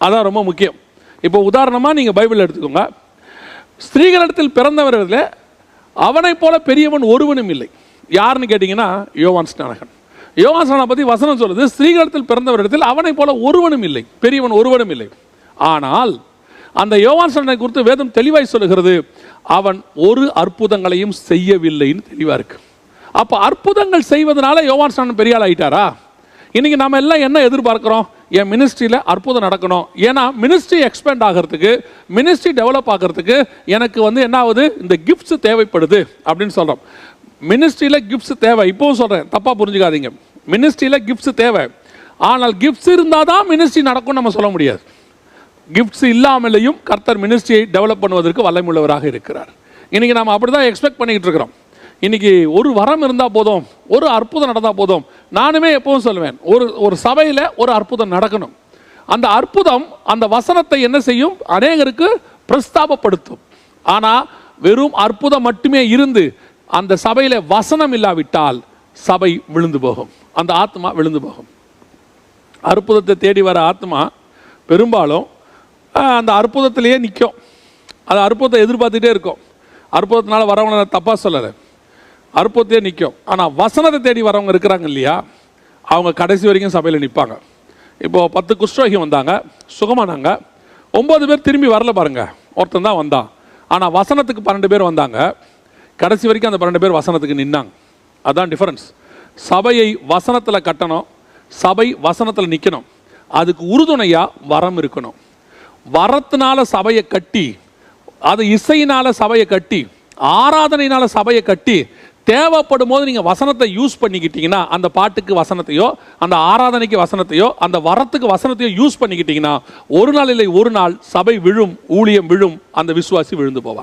அதான் ரொம்ப முக்கியம். இப்போ உதாரணமாக நீங்கள் பைபிள் எடுத்துக்கோங்க. ஸ்திரீகளிடத்தில் பிறந்தவர்களில் அவனை போல பெரியவன் ஒருவனும் இல்லை. யாருன்னு கேட்டிங்கன்னா யோவான் ஸ்நானகன். யோவான் ஸ்நானகனை பற்றி வசனம் சொல்லுது, ஸ்திரீகளிடத்தில் பிறந்தவரிடத்தில் அவனை போல ஒருவனும் இல்லை, பெரியவன் ஒருவனும் இல்லை. ஆனால் அந்த யோவான் ஸ்நானகனை குறித்து வேதம் தெளிவாய் சொல்லுகிறது, அவன் ஒரு அற்புதங்களையும் செய்யவில்லைன்னு தெளிவாக இருக்கு. அப்போ அற்புதங்கள் செய்வதனால யோவான் ஸ்நானகன் பெரிய ஆள் ஆகிட்டாரா? இன்னைக்கு நம்ம எல்லாம் என்ன எதிர்பார்க்கிறோம்? என் மினிஸ்ட்ரியில் அற்புதம் நடக்கணும். ஏன்னா மினிஸ்ட்ரி எக்ஸ்பேண்ட் ஆகிறதுக்கு, மினிஸ்ட்ரி டெவலப் ஆகிறதுக்கு எனக்கு என்ன ஆகுது, இந்த கிஃப்ட்ஸ் தேவைப்படுது அப்படின்னு சொல்கிறோம். மினிஸ்ட்ரியில் கிஃப்ட்ஸ் தேவை. இப்போவும் சொல்கிறேன், தப்பாக புரிஞ்சுக்காதீங்க. மினிஸ்ட்ரியில் கிஃப்ட்ஸ் தேவை. ஆனால் கிஃப்ட்ஸ் இருந்தால் தான் மினிஸ்ட்ரி நடக்கும்னு நம்ம சொல்ல முடியாது. கிஃப்ட்ஸ் இல்லாமலேயும் கர்த்தர் மினிஸ்ட்ரியை டெவலப் பண்ணுவதற்கு வல்லமையுள்ளவராக இருக்கிறார். இன்றைக்கி நம்ம அப்படி தான் எக்ஸ்பெக்ட் பண்ணிக்கிட்டு இருக்கிறோம். இன்றைக்கி ஒரு வரம் இருந்தால் போதும், ஒரு அற்புதம் நடந்தால் போதும். நானுமே எப்பவும் சொல்லுவேன், ஒரு சபையில் ஒரு அற்புதம் நடக்கணும். அந்த அற்புதம் அந்த வசனத்தை என்ன செய்யும்? அநேகருக்கு பிரஸ்தாபப்படுத்தும். ஆனால் வெறும் அற்புதம் மட்டுமே இருந்து அந்த சபையில் வசனம் இல்லாவிட்டால் சபை விழுந்து போகும், அந்த ஆத்மா விழுந்து போகும். அற்புதத்தை தேடி வர ஆத்மா பெரும்பாலும் அந்த அற்புதத்திலேயே நிற்கும். அது அற்புதத்தை எதிர்பார்த்துட்டே இருக்கும். அற்புதத்தினால வரவங்களை தப்பாக சொல்லலை, அற்புதத்தையே நிற்கும். ஆனால் வசனத்தை தேடி வரவங்க இருக்கிறாங்க இல்லையா, அவங்க கடைசி வரைக்கும் சபையில் நிற்பாங்க. இப்போது 10 குஷ்டரோகி வந்தாங்க, சுகமானாங்க. 9 பேர் திரும்பி வரல பாருங்க, ஒருத்தன் தான் வந்தான். ஆனால் வசனத்துக்கு 12 பேர் வந்தாங்க. கடைசி வரைக்கும் அந்த 12 பேர் வசனத்துக்கு நின்னாங்க. அதுதான் டிஃபரன்ஸ். சபையை வசனத்தில் கட்டணும், சபை வசனத்தில் நிற்கணும். அதுக்கு உறுதுணையாக வரம் இருக்கணும். வரத்தினால சபையை கட்டி, அது இசையினால் சபையை கட்டி, ஆராதனையினால் சபையை கட்டி, தேவைப்படும் போது நீங்கள் வசனத்தை யூஸ் பண்ணிக்கிட்டீங்கன்னா, அந்த பாட்டுக்கு வசனத்தையோ, அந்த ஆராதனைக்கு வசனத்தையோ, அந்த வரத்துக்கு வசனத்தையோ யூஸ் பண்ணிக்கிட்டீங்கன்னா, ஒரு நாள் இல்லை ஒரு நாள் சபை விழும், ஊழியம் விழும், அந்த விசுவாசி விழுந்து போவார்.